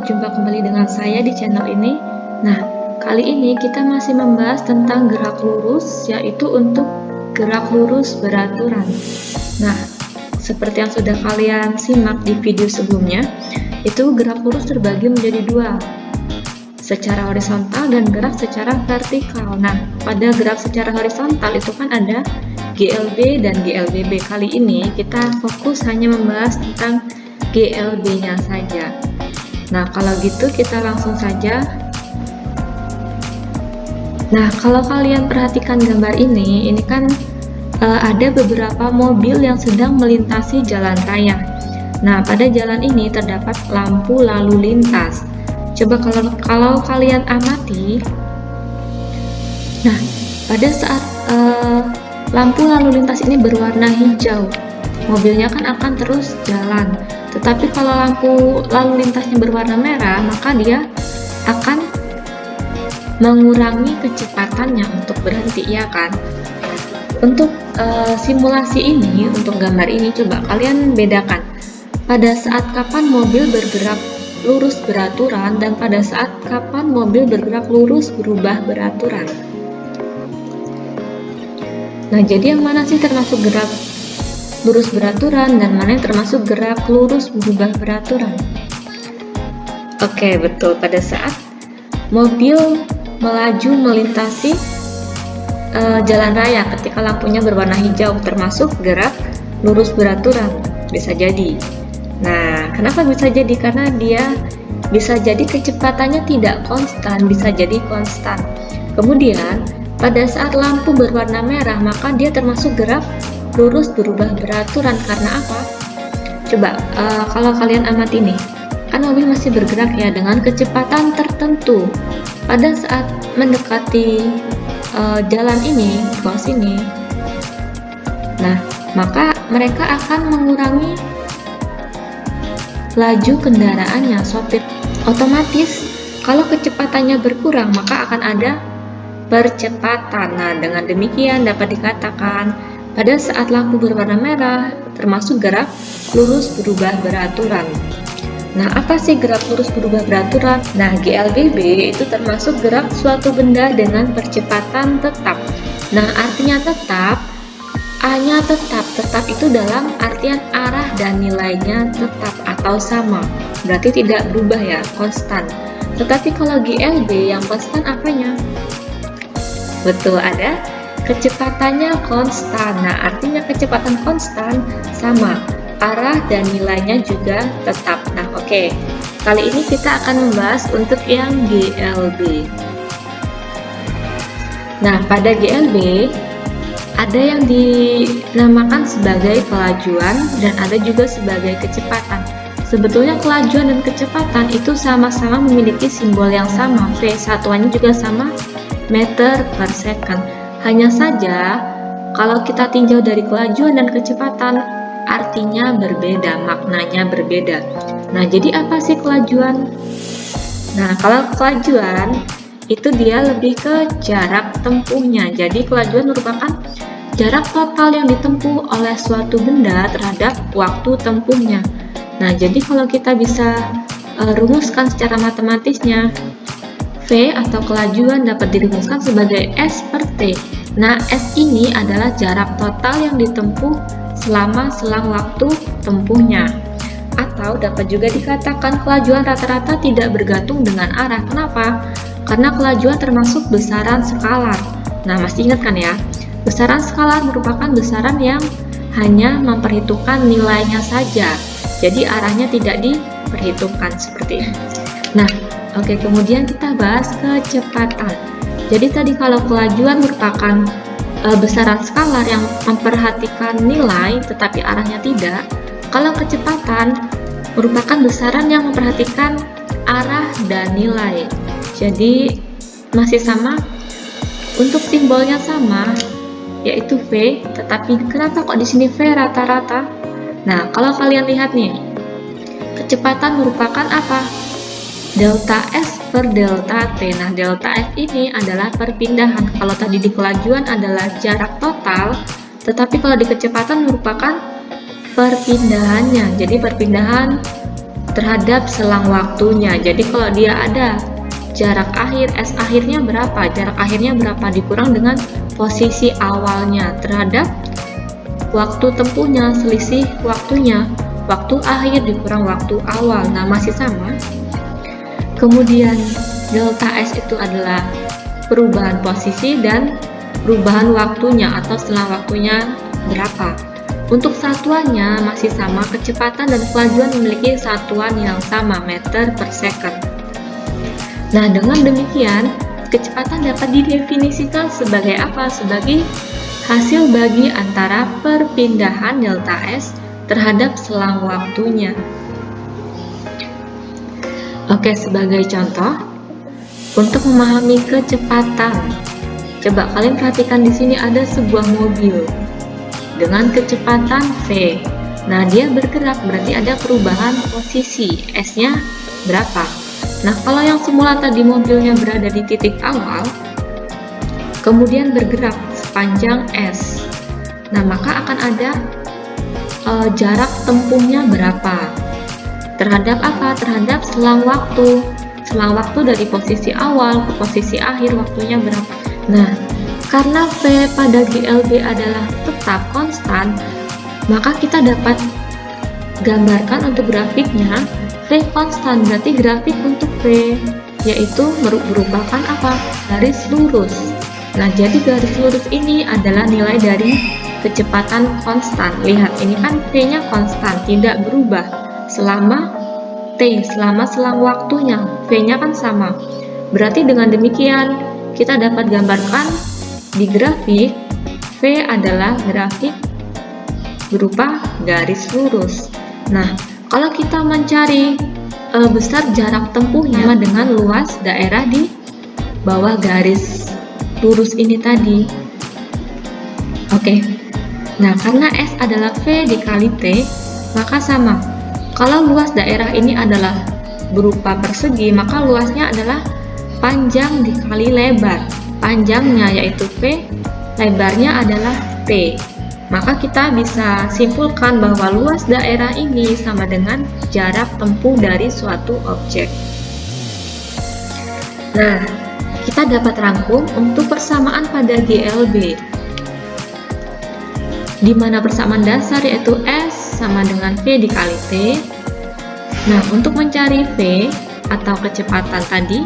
jumpa kembali dengan saya di channel ini. Nah, kali ini kita masih membahas tentang gerak lurus, yaitu untuk gerak lurus beraturan. Nah, seperti yang sudah kalian simak di video sebelumnya, itu gerak lurus terbagi menjadi dua, secara horizontal dan gerak secara vertikal. Nah, pada gerak secara horizontal itu kan ada GLB dan GLBB. Kali ini kita fokus hanya membahas tentang GLB-nya saja. Nah, kalau gitu kita langsung saja. Nah, kalau kalian perhatikan gambar ini kan ada beberapa mobil yang sedang melintasi jalan raya. Nah, pada jalan ini terdapat lampu lalu lintas. Coba kalau kalian amati, nah, pada saat lampu lalu lintas ini berwarna hijau, mobilnya kan akan terus jalan. Tetapi kalau lampu lalu lintasnya berwarna merah, maka dia akan mengurangi kecepatannya untuk berhenti, ya kan? Untuk simulasi ini, untuk gambar ini, coba kalian bedakan pada saat kapan mobil bergerak lurus beraturan dan pada saat kapan mobil bergerak lurus berubah beraturan. Nah, jadi yang mana sih termasuk gerak lurus beraturan dan mana yang termasuk gerak lurus berubah beraturan? Oke, betul. Pada saat mobil melaju melintasi jalan raya ketika lampunya berwarna hijau, termasuk gerak lurus beraturan. Bisa jadi. Nah, kenapa bisa jadi? Karena dia bisa jadi kecepatannya tidak konstan, bisa jadi konstan. Kemudian pada saat lampu berwarna merah, maka dia termasuk gerak lurus berubah beraturan. Karena apa? Coba kalau kalian amati nih, kan mobil masih bergerak ya dengan kecepatan tertentu. Pada saat mendekati jalan ini, ruas ini, nah, maka mereka akan mengurangi laju kendaraannya, sopir. Otomatis kalau kecepatannya berkurang, maka akan ada percepatan. Nah, dengan demikian dapat dikatakan pada saat lampu berwarna merah termasuk gerak lurus berubah beraturan. Nah, apa sih gerak lurus berubah beraturan? Nah, GLBB itu termasuk gerak suatu benda dengan percepatan tetap. Nah, artinya tetap, A-nya tetap itu dalam artian arah dan nilainya tetap atau sama. Berarti tidak berubah ya, konstan. Tetapi kalau GLB yang konstan apanya? Betul, ada kecepatannya konstan. Nah, artinya kecepatan konstan sama, arah dan nilainya juga tetap. Nah, oke. Kali ini kita akan membahas untuk yang GLB. Nah, pada GLB ada yang dinamakan sebagai kelajuan dan ada juga sebagai kecepatan. Sebetulnya kelajuan dan kecepatan itu sama-sama memiliki simbol yang sama. V satuannya juga sama, meter per second. Hanya saja kalau kita tinjau dari kelajuan dan kecepatan, artinya berbeda, maknanya berbeda. Nah, jadi apa sih kelajuan? Nah, kalau kelajuan itu dia lebih ke jarak tempuhnya. Jadi kelajuan merupakan jarak total yang ditempuh oleh suatu benda terhadap waktu tempuhnya. Nah, jadi kalau kita bisa rumuskan secara matematisnya, V atau kelajuan dapat dirumuskan sebagai S per T. Nah, S ini adalah jarak total yang ditempuh selama selang waktu tempuhnya. Atau dapat juga dikatakan kelajuan rata-rata tidak bergantung dengan arah. Kenapa? Karena kelajuan termasuk besaran skalar. Nah, masih ingat kan ya? Besaran skalar merupakan besaran yang hanya memperhitungkan nilainya saja. Jadi arahnya tidak diperhitungkan seperti ini. Nah, oke, kemudian kita bahas kecepatan. Jadi tadi kalau kelajuan merupakan besaran skalar yang memperhatikan nilai tetapi arahnya tidak. Kalau kecepatan merupakan besaran yang memperhatikan arah dan nilai. Jadi masih sama, untuk simbolnya sama, yaitu V, tetapi kenapa kok di sini V rata-rata? Nah, kalau kalian lihat nih, kecepatan merupakan apa? Delta S per delta T. Nah, delta S ini adalah perpindahan. Kalau tadi di kelajuan adalah jarak total, tetapi kalau di kecepatan merupakan perpindahannya. Jadi perpindahan terhadap selang waktunya. Jadi kalau dia ada jarak akhir, S akhirnya berapa, jarak akhirnya berapa dikurang dengan posisi awalnya terhadap waktu tempuhnya, selisih waktunya, waktu akhir dikurang waktu awal. Nah, masih sama. Kemudian delta S itu adalah perubahan posisi dan perubahan waktunya atau selang waktunya berapa. Untuk satuannya masih sama, kecepatan dan kelajuan memiliki satuan yang sama, meter per second. Nah, dengan demikian, kecepatan dapat didefinisikan sebagai apa? Sebagai hasil bagi antara perpindahan delta S terhadap selang waktunya. Oke, sebagai contoh, untuk memahami kecepatan, coba kalian perhatikan di sini ada sebuah mobil dengan kecepatan v. Nah, dia bergerak, berarti ada perubahan posisi, S-nya berapa? Nah, kalau yang semula tadi mobilnya berada di titik awal, kemudian bergerak sepanjang S. Nah, maka akan ada jarak tempuhnya berapa? Terhadap apa? Terhadap selang waktu. Selang waktu dari posisi awal ke posisi akhir waktunya berapa? Nah, karena V pada GLB adalah tetap konstan, maka kita dapat gambarkan untuk grafiknya V konstan, berarti grafik untuk V yaitu merupakan apa? Garis lurus. Nah, jadi garis lurus ini adalah nilai dari kecepatan konstan. Lihat, ini kan V-nya konstan, tidak berubah selama T, selama selang waktunya. V-nya kan sama. Berarti dengan demikian kita dapat gambarkan di grafik V adalah grafik berupa garis lurus. Nah, kalau kita mencari besar jarak tempuhnya dengan luas daerah di bawah garis lurus ini tadi. Oke. Nah, karena S adalah V dikali T, maka sama. Kalau luas daerah ini adalah berupa persegi, maka luasnya adalah panjang dikali lebar. Panjangnya yaitu V, lebarnya adalah T. Maka kita bisa simpulkan bahwa luas daerah ini sama dengan jarak tempuh dari suatu objek. Nah, kita dapat rangkum untuk persamaan pada GLB, di mana persamaan dasar yaitu S sama dengan V dikali T. Nah, untuk mencari V atau kecepatan tadi,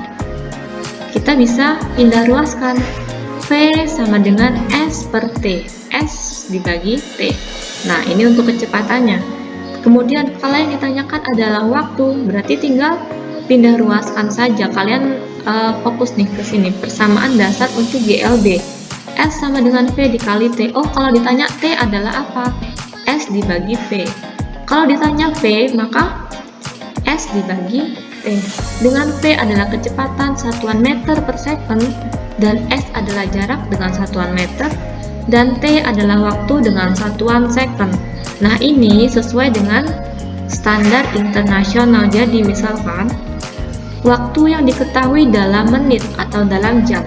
kita bisa pindah ruaskan. V sama dengan S per T, S dibagi T. Nah, ini untuk kecepatannya. Kemudian kalau yang ditanyakan adalah waktu, berarti tinggal pindah ruaskan saja. Kalian fokus nih ke sini, persamaan dasar untuk GLB. S sama dengan V dikali T. Oh, kalau ditanya T adalah apa? S dibagi V. Kalau ditanya V, maka S dibagi T. Dengan V adalah kecepatan satuan meter per second, dan S adalah jarak dengan satuan meter, dan T adalah waktu dengan satuan second. Nah, ini sesuai dengan standar internasional. Jadi misalkan waktu yang diketahui dalam menit atau dalam jam,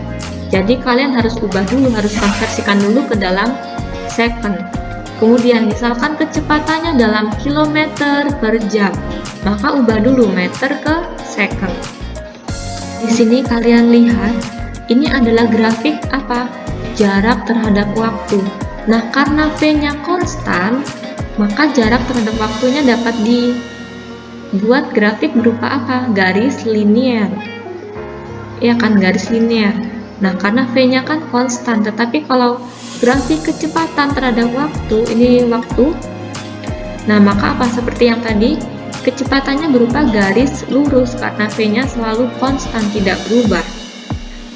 jadi kalian harus ubah dulu, harus konversikan dulu ke dalam second. Kemudian misalkan kecepatannya dalam kilometer per jam, maka ubah dulu meter ke second. Di sini kalian lihat, ini adalah grafik apa? Jarak terhadap waktu. Nah, karena V-nya konstan, maka jarak terhadap waktunya dapat dibuat grafik berupa apa? Garis linier. Ya kan, garis linier. Nah, karena V-nya kan konstan, tetapi kalau grafik kecepatan terhadap waktu, ini waktu, nah maka apa? Seperti yang tadi, kecepatannya berupa garis lurus karena V-nya selalu konstan, tidak berubah.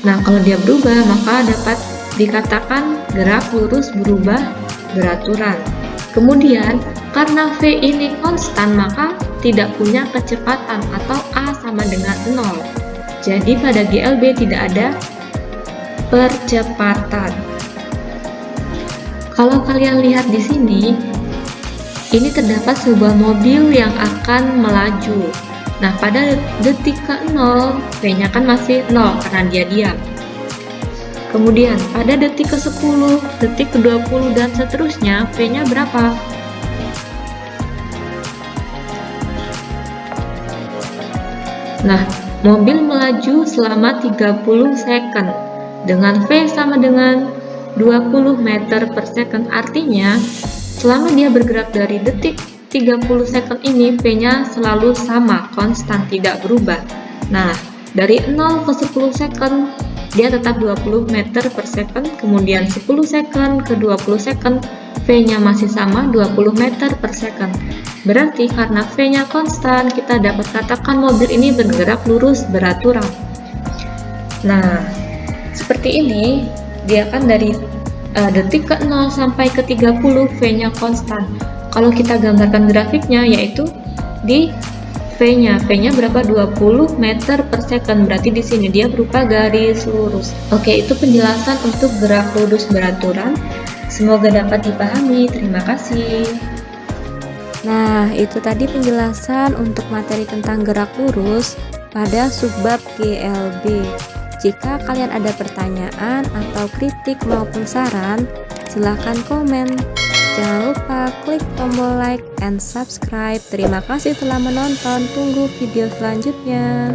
Nah, kalau dia berubah, maka dapat dikatakan gerak lurus berubah beraturan. Kemudian, karena V ini konstan, maka tidak punya kecepatan atau A sama dengan 0. Jadi pada GLB tidak ada percepatan. Kalau kalian lihat di sini, ini terdapat sebuah mobil yang akan melaju. Nah, pada detik ke-0, V-nya kan masih 0 karena dia diam. Kemudian, pada detik ke-10, detik ke-20, dan seterusnya, V-nya berapa? Nah, mobil melaju selama 30 second dengan V sama dengan 20 meter per second. Artinya, selama dia bergerak dari detik 30 second ini, V-nya selalu sama, konstan, tidak berubah. Nah, dari 0 ke 10 second, dia tetap 20 meter per second, kemudian 10 second ke 20 second, V-nya masih sama 20 meter per second. Berarti karena V-nya konstan, kita dapat katakan mobil ini bergerak lurus beraturan. Nah, seperti ini, dia kan dari detik ke 0 sampai ke 30, V-nya konstan. Kalau kita gambarkan grafiknya, yaitu di V-nya berapa? 20 meter per second. Berarti di sini dia berupa garis lurus. Oke, itu penjelasan untuk gerak lurus beraturan. Semoga dapat dipahami. Terima kasih. Nah, itu tadi penjelasan untuk materi tentang gerak lurus pada subbab GLB. Jika kalian ada pertanyaan atau kritik maupun saran, silahkan komen. Jangan lupa klik tombol like and subscribe. Terima kasih telah menonton. Tunggu video selanjutnya.